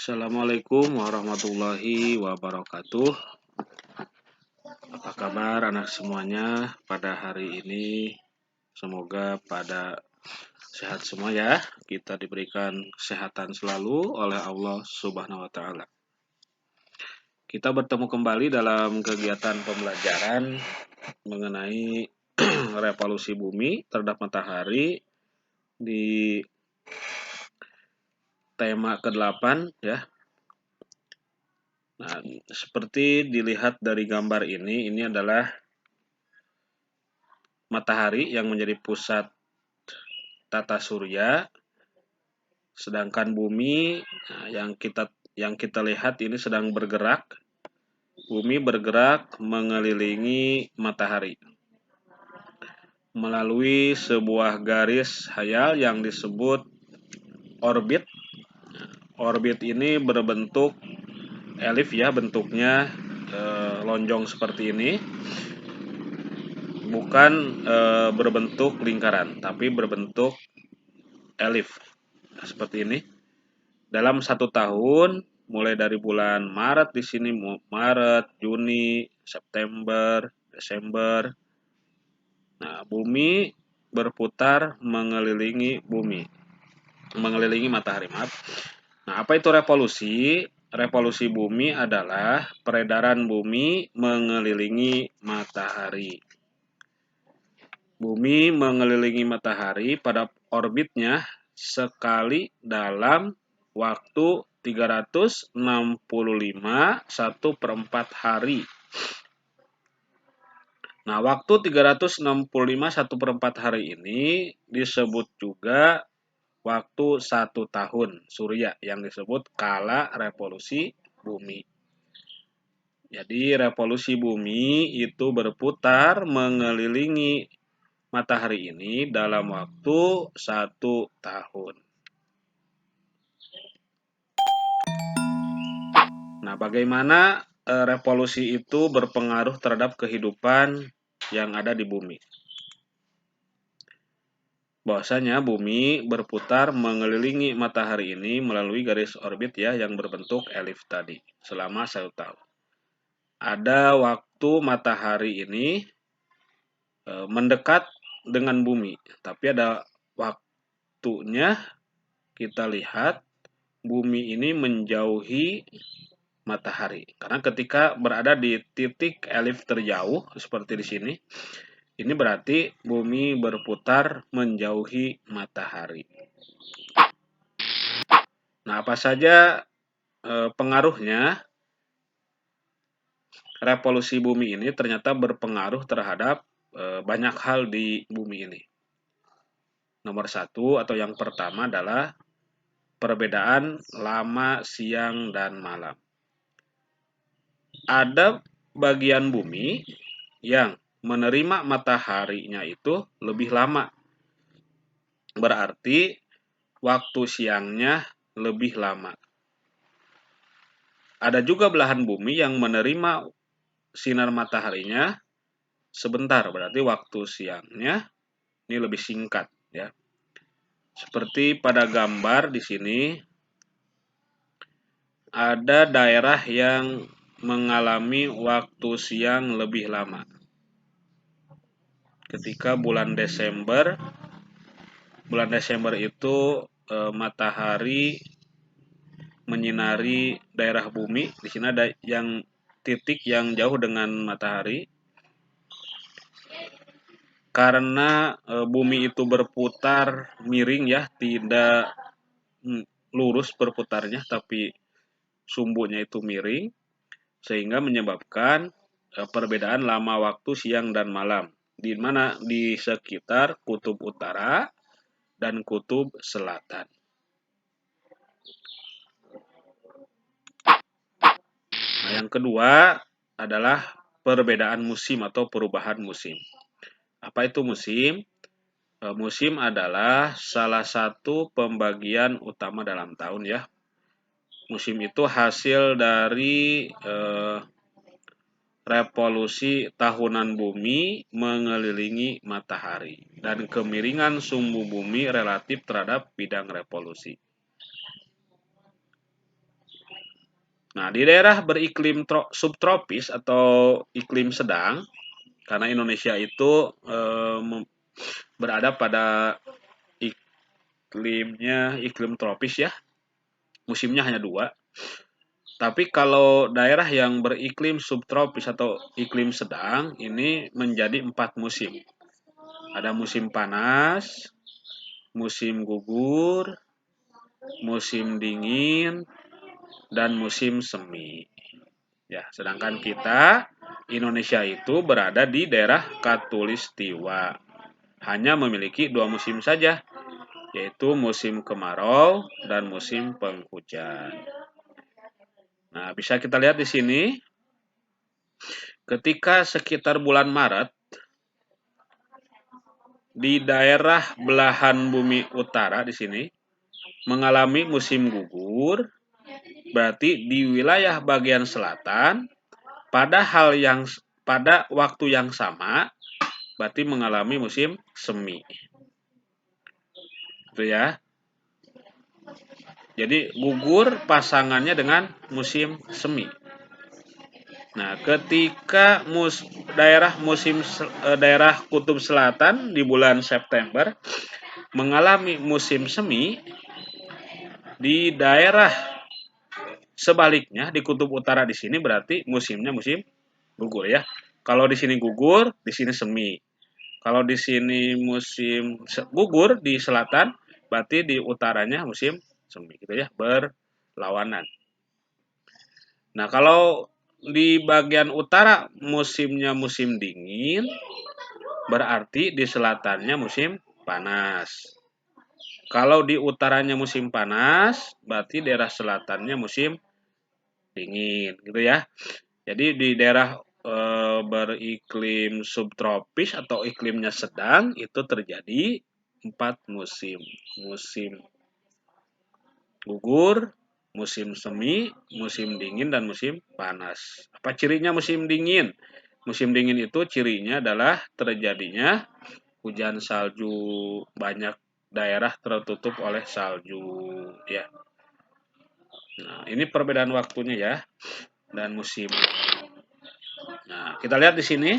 Assalamualaikum warahmatullahi wabarakatuh. Apa kabar anak semuanya pada hari ini? Semoga pada sehat semua ya. Kita diberikan kesehatan selalu oleh Allah Subhanahu wa taala. Kita bertemu kembali dalam kegiatan pembelajaran mengenai revolusi bumi terhadap matahari di tema ke-8 ya. Nah, seperti dilihat dari gambar ini adalah matahari yang menjadi pusat tata surya, sedangkan bumi yang kita lihat ini sedang bergerak. Bumi bergerak mengelilingi matahari melalui sebuah garis hayal yang disebut orbit. Orbit ini berbentuk elif ya, bentuknya lonjong seperti ini. Bukan berbentuk lingkaran, tapi berbentuk elif seperti ini. Dalam 1 tahun, mulai dari bulan Maret di sini, Maret, Juni, September, Desember. Nah, bumi berputar mengelilingi matahari, maaf. Nah, apa itu revolusi? Revolusi bumi adalah peredaran bumi mengelilingi matahari. Bumi mengelilingi matahari pada orbitnya sekali dalam waktu 365 1/4 hari. Nah, waktu 365 1/4 hari ini disebut juga waktu 1 tahun surya yang disebut kala revolusi bumi. Jadi revolusi bumi itu berputar mengelilingi matahari ini dalam waktu 1 tahun. Nah, bagaimana revolusi itu berpengaruh terhadap kehidupan yang ada di bumi? Bahwasanya bumi berputar mengelilingi matahari ini melalui garis orbit ya yang berbentuk elif tadi selama 1 tahun. Ada waktu matahari ini mendekat dengan bumi, tapi ada waktunya kita lihat bumi ini menjauhi matahari. Karena ketika berada di titik elif terjauh seperti di sini, ini berarti bumi berputar menjauhi matahari. Nah, apa saja pengaruhnya? Revolusi bumi ini ternyata berpengaruh terhadap banyak hal di bumi ini. Nomor 1 atau yang pertama adalah perbedaan lama siang dan malam. Ada bagian bumi yang menerima mataharinya itu lebih lama. Berarti waktu siangnya lebih lama. Ada juga belahan bumi yang menerima sinar mataharinya sebentar, berarti waktu siangnya ini lebih singkat ya. Seperti pada gambar di sini ada daerah yang mengalami waktu siang lebih lama. Ketika bulan Desember itu matahari menyinari daerah bumi. Di sini ada yang titik yang jauh dengan matahari. Karena bumi itu berputar miring ya, tidak lurus berputarnya, tapi sumbunya itu miring, sehingga menyebabkan perbedaan lama waktu siang dan malam, di mana di sekitar kutub utara dan kutub selatan. Nah, yang kedua adalah perbedaan musim atau perubahan musim. Apa itu musim? Musim adalah salah satu pembagian utama dalam tahun ya. Musim itu hasil dari revolusi tahunan bumi mengelilingi matahari dan kemiringan sumbu bumi relatif terhadap bidang revolusi. Nah, di daerah beriklim subtropis atau iklim sedang, karena Indonesia itu berada pada iklim tropis ya, musimnya hanya 2. Tapi kalau daerah yang beriklim subtropis atau iklim sedang, ini menjadi 4 musim. Ada musim panas, musim gugur, musim dingin, dan musim semi. Ya, sedangkan kita Indonesia itu berada di daerah Khatulistiwa. Hanya memiliki 2 musim saja, yaitu musim kemarau dan musim penghujan. Nah, bisa kita lihat di sini, ketika sekitar bulan Maret, di daerah belahan bumi utara di sini, mengalami musim gugur, berarti di wilayah bagian selatan, pada waktu yang sama, berarti mengalami musim semi. Itu ya. Jadi gugur pasangannya dengan musim semi. Nah, ketika daerah kutub selatan di bulan September mengalami musim semi, di daerah sebaliknya di kutub utara di sini berarti musimnya musim gugur ya. Kalau di sini gugur, di sini semi. Kalau di sini musim gugur di selatan, berarti di utaranya musim semi gitu ya, berlawanan. Nah, kalau di bagian utara musimnya musim dingin, berarti di selatannya musim panas. Kalau di utaranya musim panas, berarti daerah selatannya musim dingin, gitu ya. Jadi di daerah beriklim subtropis atau iklimnya sedang itu terjadi 4 musim. Musim gugur, musim semi, musim dingin, dan musim panas. Apa cirinya musim dingin? Musim dingin itu cirinya adalah terjadinya hujan salju, banyak daerah tertutup oleh salju ya. Nah, ini perbedaan waktunya ya dan musim. Nah, kita lihat di sini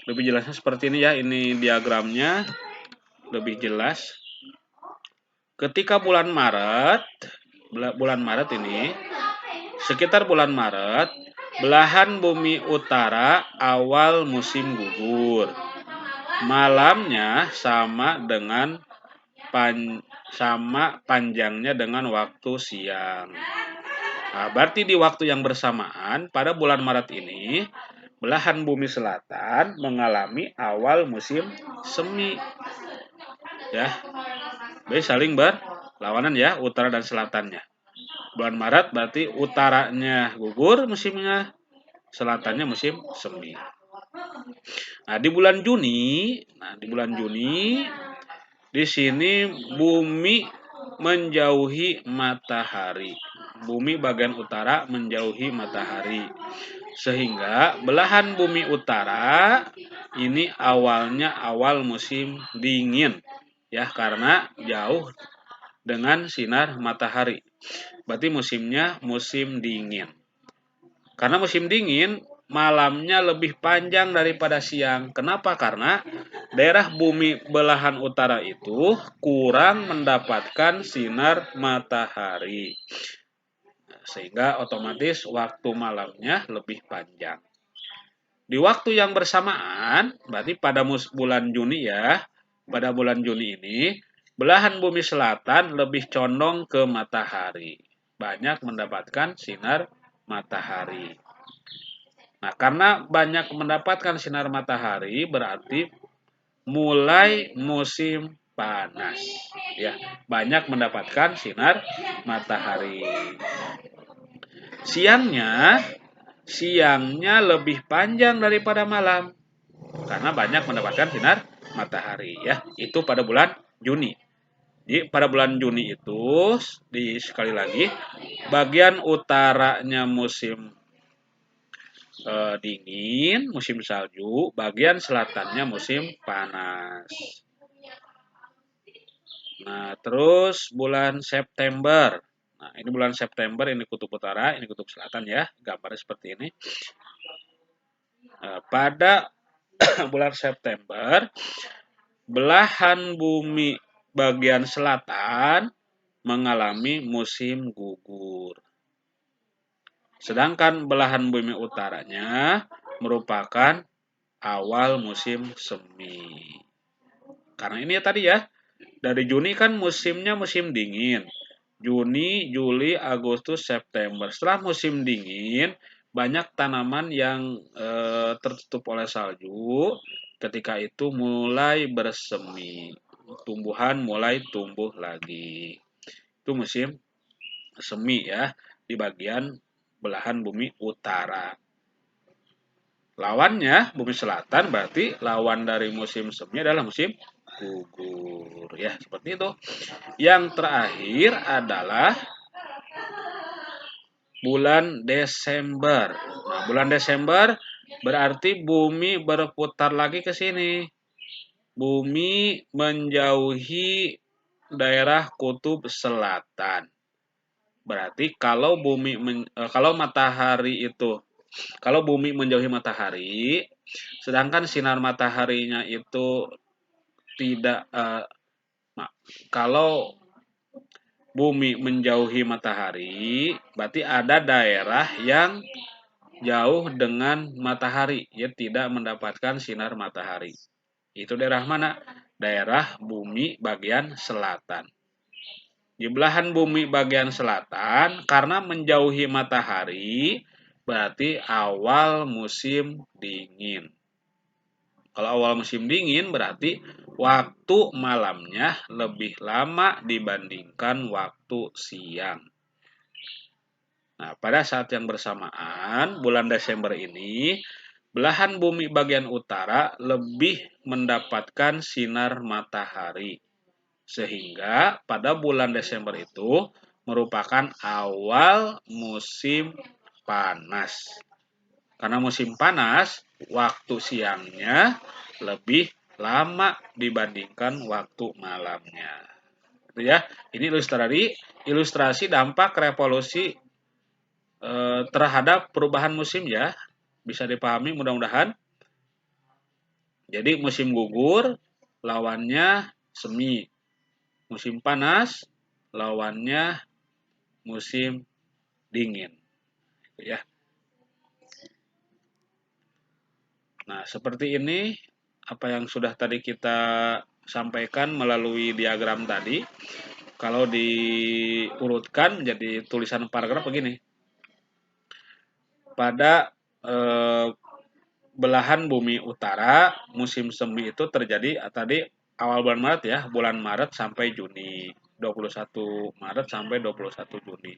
lebih jelasnya seperti ini ya. Ini diagramnya lebih jelas. Ketika bulan Maret ini, sekitar bulan Maret, belahan bumi utara awal musim gugur. Malamnya sama panjangnya dengan waktu siang. Nah, berarti di waktu yang bersamaan pada bulan Maret ini, belahan bumi selatan mengalami awal musim semi. Ya, jadi saling berlawanan ya, utara dan selatannya. Bulan Maret berarti utaranya gugur musimnya, selatannya musim semi. Nah, di bulan Juni, di sini bumi menjauhi matahari. Bumi bagian utara menjauhi matahari. Sehingga belahan bumi utara ini awal musim dingin. Ya, karena jauh dengan sinar matahari. Berarti musimnya musim dingin. Karena musim dingin, malamnya lebih panjang daripada siang. Kenapa? Karena daerah bumi belahan utara itu kurang mendapatkan sinar matahari. Sehingga otomatis waktu malamnya lebih panjang. Di waktu yang bersamaan, berarti pada bulan Juni ya, pada bulan Juni ini, belahan bumi selatan lebih condong ke matahari. Banyak mendapatkan sinar matahari. Nah, karena banyak mendapatkan sinar matahari, berarti mulai musim panas. Ya, banyak mendapatkan sinar matahari. Siangnya lebih panjang daripada malam karena banyak mendapatkan sinar matahari ya. Itu pada bulan Juni. Jadi pada bulan Juni itu sekali lagi bagian utaranya musim dingin, musim salju, bagian selatannya musim panas. Nah, terus bulan September. Nah, ini bulan September, ini kutub utara, ini kutub selatan ya. Gambarnya seperti ini. Pada bulan September, belahan bumi bagian selatan mengalami musim gugur. Sedangkan belahan bumi utaranya merupakan awal musim semi. Karena ini ya tadi ya, dari Juni kan musimnya musim dingin. Juni, Juli, Agustus, September. Setelah musim dingin, banyak tanaman yang tertutup oleh salju. Ketika itu mulai bersemi. Tumbuhan mulai tumbuh lagi. Itu musim semi ya, di bagian belahan bumi utara. Lawannya, bumi selatan berarti lawan dari musim semi adalah musim gugur. Ya, seperti itu. Yang terakhir adalah bulan Desember. Nah, bulan Desember berarti bumi berputar lagi ke sini. Bumi menjauhi daerah kutub selatan. Berarti kalau matahari itu, kalau bumi menjauhi matahari, sedangkan sinar mataharinya itu tidak kalau bumi menjauhi matahari, berarti ada daerah yang jauh dengan matahari, ya tidak mendapatkan sinar matahari. Itu daerah mana? Daerah bumi bagian selatan. Di belahan bumi bagian selatan, karena menjauhi matahari, berarti awal musim dingin. Kalau awal musim dingin berarti waktu malamnya lebih lama dibandingkan waktu siang. Nah, pada saat yang bersamaan, bulan Desember ini, belahan bumi bagian utara lebih mendapatkan sinar matahari. Sehingga pada bulan Desember itu merupakan awal musim panas. Karena musim panas, waktu siangnya lebih lama dibandingkan waktu malamnya. Itu ya. Ini ilustrasi dampak revolusi terhadap perubahan musim ya. Bisa dipahami mudah-mudahan. Jadi musim gugur lawannya semi. Musim panas lawannya musim dingin. Ya. Nah, seperti ini apa yang sudah tadi kita sampaikan melalui diagram tadi. Kalau diurutkan menjadi tulisan paragraf begini. Pada belahan bumi utara, musim semi itu terjadi tadi awal bulan Maret ya, bulan Maret sampai Juni. 21 Maret sampai 21 Juni.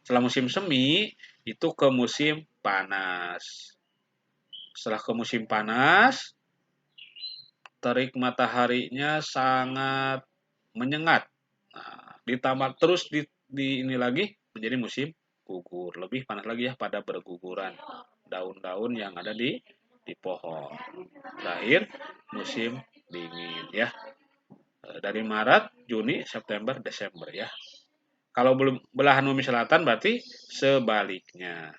Setelah musim semi, itu ke musim panas. Setelah ke musim panas, terik mataharinya sangat menyengat. Nah, ditambah terus di ini lagi menjadi musim gugur. Lebih panas lagi ya pada berguguran daun-daun yang ada di pohon. Terakhir musim dingin ya. Dari Maret, Juni, September, Desember ya. Kalau belum belahan bumi selatan berarti sebaliknya.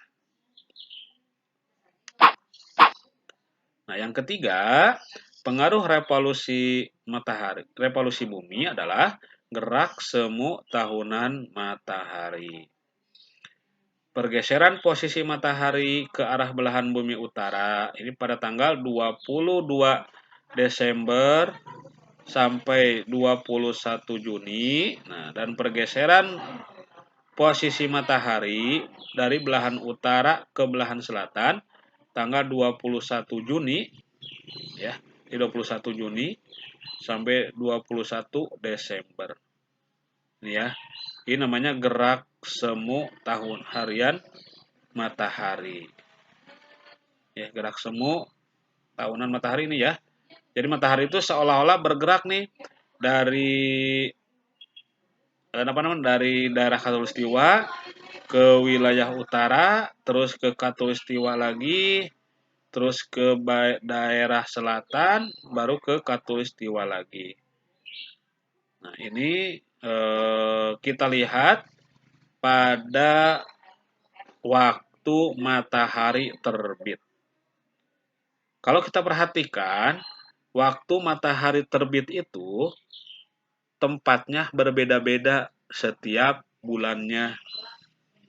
Nah, yang ketiga, pengaruh revolusi bumi adalah gerak semu tahunan matahari. Pergeseran posisi matahari ke arah belahan bumi utara ini pada tanggal 22 Desember sampai 21 Juni. Nah, dan pergeseran posisi matahari dari belahan utara ke belahan selatan tanggal 21 Juni ya, di 21 Juni sampai 21 Desember. Ini ya. Ini namanya gerak semu tahun harian matahari. Ya, gerak semu tahunan matahari ini ya. Jadi matahari itu seolah-olah bergerak nih dari dari daerah Khatulistiwa ke wilayah utara, terus ke Khatulistiwa lagi, terus ke daerah selatan, baru ke Khatulistiwa lagi. Nah, ini kita lihat pada waktu matahari terbit. Kalau kita perhatikan, waktu matahari terbit itu tempatnya berbeda-beda setiap bulannya.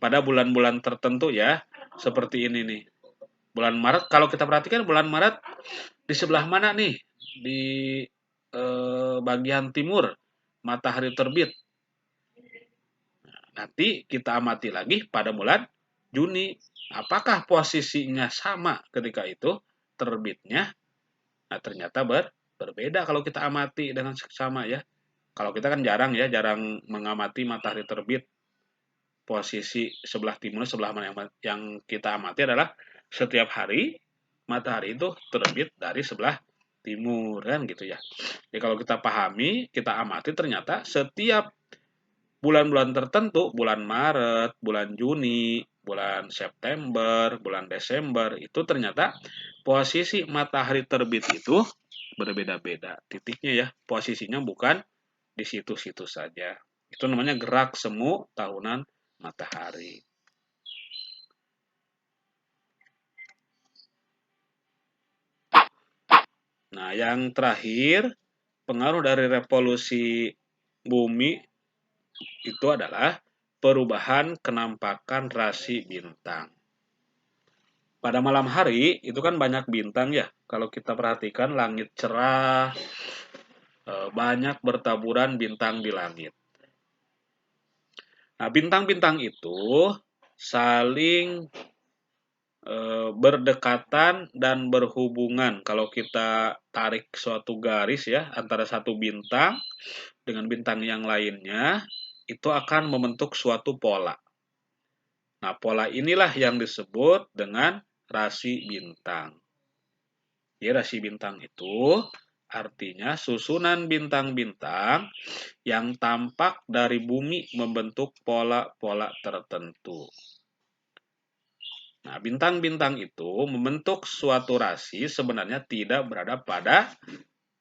Pada bulan-bulan tertentu ya, seperti ini nih. Bulan Maret, kalau kita perhatikan bulan Maret di sebelah mana nih? Di bagian timur matahari terbit. Nanti kita amati lagi pada bulan Juni. Apakah posisinya sama ketika itu terbitnya? Nah, ternyata berbeda kalau kita amati dengan seksama ya. Kalau kita kan jarang mengamati matahari terbit. Posisi sebelah timur, sebelah mana yang kita amati adalah setiap hari matahari itu terbit dari sebelah timur kan gitu ya. Jadi kalau kita pahami, kita amati ternyata setiap bulan-bulan tertentu, bulan Maret, bulan Juni, bulan September, bulan Desember, itu ternyata posisi matahari terbit itu berbeda-beda. Titiknya ya, posisinya bukan di situ-situ saja. Itu namanya gerak semu tahunan matahari. Nah, yang terakhir, pengaruh dari revolusi bumi itu adalah perubahan kenampakan rasi bintang. Pada malam hari itu kan banyak bintang ya. Kalau kita perhatikan langit cerah, banyak bertaburan bintang di langit. Nah, bintang-bintang itu saling berdekatan dan berhubungan. Kalau kita tarik suatu garis ya antara satu bintang dengan bintang yang lainnya, itu akan membentuk suatu pola. Nah, pola inilah yang disebut dengan rasi bintang. Ya, rasi bintang itu artinya susunan bintang-bintang yang tampak dari bumi membentuk pola-pola tertentu. Nah, bintang-bintang itu membentuk suatu rasi sebenarnya tidak berada pada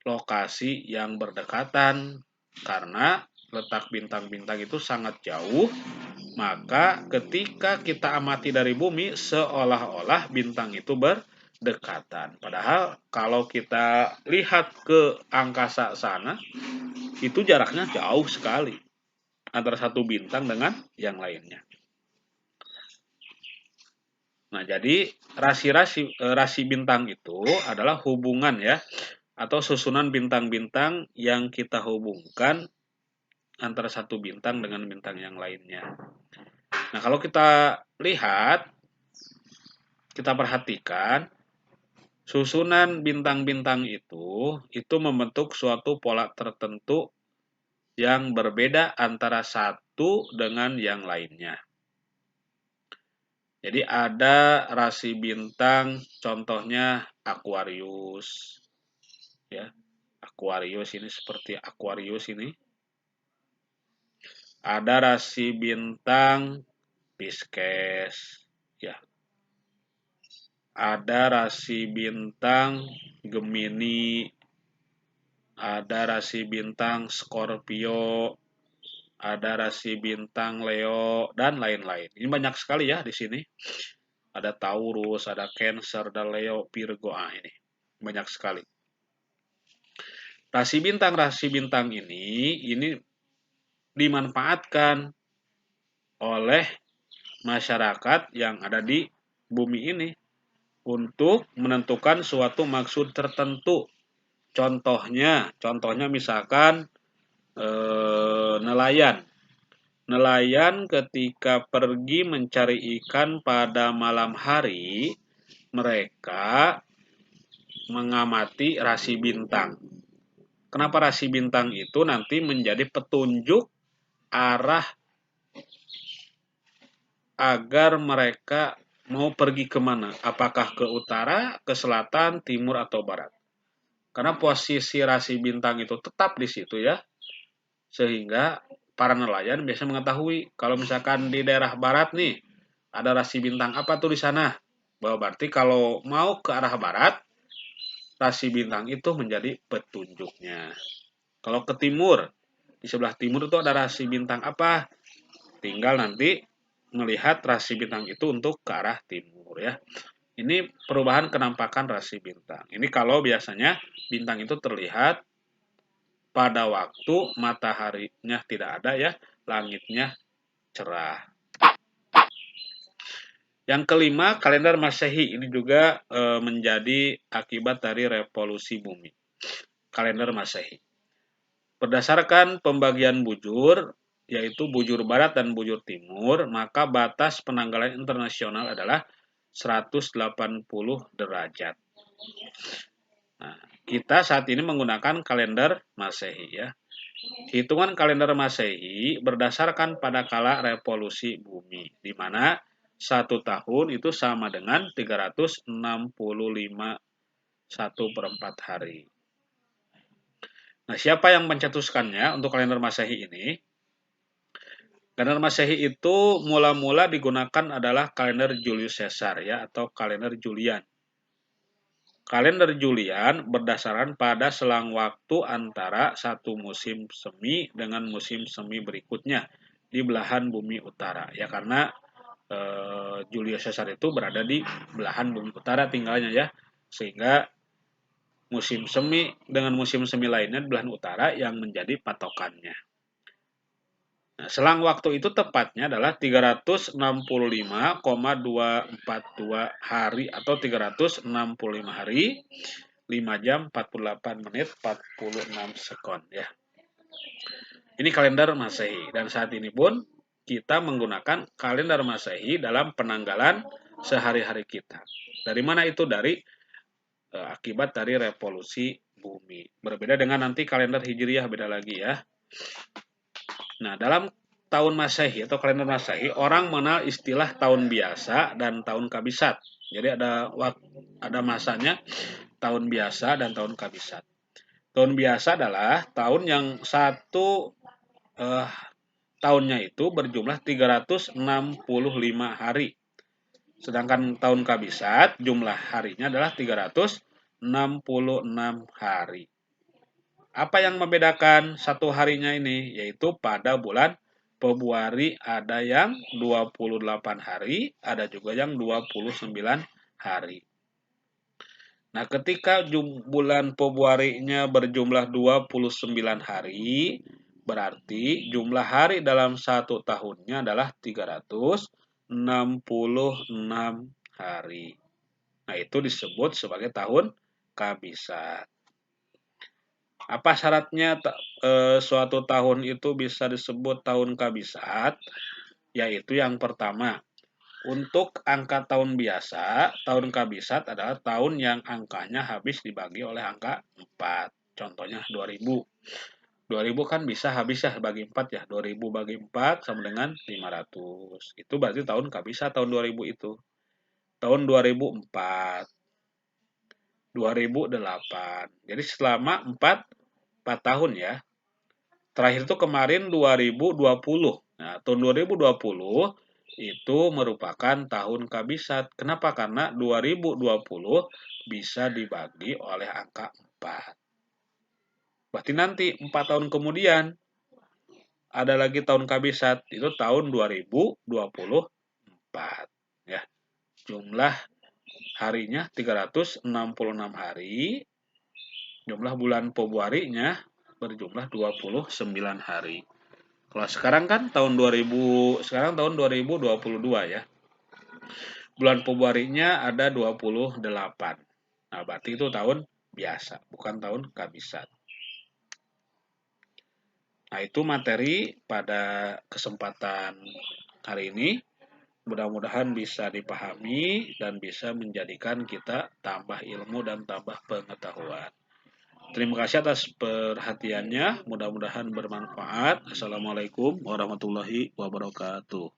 lokasi yang berdekatan karena letak bintang-bintang itu sangat jauh, maka ketika kita amati dari bumi seolah-olah bintang itu berdekatan. Padahal kalau kita lihat ke angkasa sana, itu jaraknya jauh sekali antara satu bintang dengan yang lainnya. Nah, jadi rasi bintang itu adalah hubungan ya atau susunan bintang-bintang yang kita hubungkan antara satu bintang dengan bintang yang lainnya. Nah, kalau kita lihat, kita perhatikan susunan bintang-bintang itu membentuk suatu pola tertentu yang berbeda antara satu dengan yang lainnya. Jadi ada rasi bintang, contohnya Aquarius, ya. Aquarius ini seperti Aquarius ini. Ada rasi bintang Pisces, ya. Ada rasi bintang Gemini, ada rasi bintang Scorpio, ada rasi bintang Leo, dan lain-lain. Ini banyak sekali ya di sini. Ada Taurus, ada Cancer, ada Leo, Virgo. Ini banyak sekali. Rasi bintang ini dimanfaatkan oleh masyarakat yang ada di bumi ini untuk menentukan suatu maksud tertentu. Contohnya misalkan nelayan. Nelayan ketika pergi mencari ikan pada malam hari, mereka mengamati rasi bintang. Kenapa rasi bintang itu nanti menjadi petunjuk arah agar mereka mau pergi kemana? Apakah ke utara, ke selatan, timur, atau barat? Karena posisi rasi bintang itu tetap di situ ya, sehingga para nelayan biasa mengetahui kalau misalkan di daerah barat nih ada rasi bintang apa tuh di sana. Bahwa berarti kalau mau ke arah barat, rasi bintang itu menjadi petunjuknya. Kalau ke timur, di sebelah timur itu ada rasi bintang apa? tinggal nanti melihat rasi bintang itu untuk ke arah timur ya. Ini perubahan kenampakan rasi bintang. Ini kalau biasanya bintang itu terlihat pada waktu mataharinya tidak ada ya, langitnya cerah. Yang kelima, kalender Masehi ini juga menjadi akibat dari revolusi bumi. Kalender Masehi. Berdasarkan pembagian bujur, yaitu bujur barat dan bujur timur, maka batas penanggalan internasional adalah 180 derajat. Nah, kita saat ini menggunakan kalender Masehi ya. Hitungan kalender Masehi berdasarkan pada kala revolusi bumi, di mana 1 tahun itu sama dengan 365 1/4 hari. Nah, siapa yang mencetuskannya untuk kalender Masehi ini? Kalender Masehi itu mula-mula digunakan adalah kalender Julius Caesar ya, atau kalender Julian. Kalender Julian berdasarkan pada selang waktu antara satu musim semi dengan musim semi berikutnya di belahan bumi utara. Ya karena Julius Caesar itu berada di belahan bumi utara tinggalnya ya. Sehingga musim semi dengan musim semi lainnya di belahan utara yang menjadi patokannya. Nah, selang waktu itu tepatnya adalah 365,242 hari atau 365 hari, 5 jam, 48 menit, 46 sekon ya. Ini kalender Masehi dan saat ini pun kita menggunakan kalender Masehi dalam penanggalan sehari-hari kita. Dari mana itu? Dari akibat dari revolusi bumi. Berbeda dengan nanti kalender Hijriyah, beda lagi ya. Nah, dalam tahun Masehi atau kalender Masehi, orang mengenal istilah tahun biasa dan tahun kabisat. Jadi ada masanya tahun biasa dan tahun kabisat. Tahun biasa adalah tahun yang tahunnya itu berjumlah 365 hari. Sedangkan tahun kabisat jumlah harinya adalah 366 hari. Apa yang membedakan satu harinya ini? Yaitu pada bulan Februari ada yang 28 hari, ada juga yang 29 hari. Nah, ketika bulan Februari-nya berjumlah 29 hari, berarti jumlah hari dalam satu tahunnya adalah 366 hari. Nah, itu disebut sebagai tahun kabisat. Apa syaratnya suatu tahun itu bisa disebut tahun kabisat? Yaitu yang pertama, untuk angka tahun biasa, tahun kabisat adalah tahun yang angkanya habis dibagi oleh angka 4. Contohnya 2000. 2000 kan bisa habis ya bagi 4 ya. 2000 bagi 4 sama dengan 500. Itu berarti tahun kabisat tahun 2000 itu. Tahun 2004. 2008. Jadi selama 4 tahun ya. Terakhir itu kemarin 2020. Nah, tahun 2020 itu merupakan tahun kabisat. Kenapa? Karena 2020 bisa dibagi oleh angka 4. Berarti nanti 4 tahun kemudian ada lagi tahun kabisat, itu tahun 2024. Ya. Jumlah harinya 366 hari. Jumlah bulan Februari-nya berjumlah 29 hari. Kalau sekarang kan tahun 2022 ya. Bulan Februari-nya ada 28. Nah, berarti itu tahun biasa, bukan tahun kabisat. Nah, itu materi pada kesempatan hari ini. Mudah-mudahan bisa dipahami dan bisa menjadikan kita tambah ilmu dan tambah pengetahuan. Terima kasih atas perhatiannya. Mudah-mudahan bermanfaat. Assalamualaikum warahmatullahi wabarakatuh.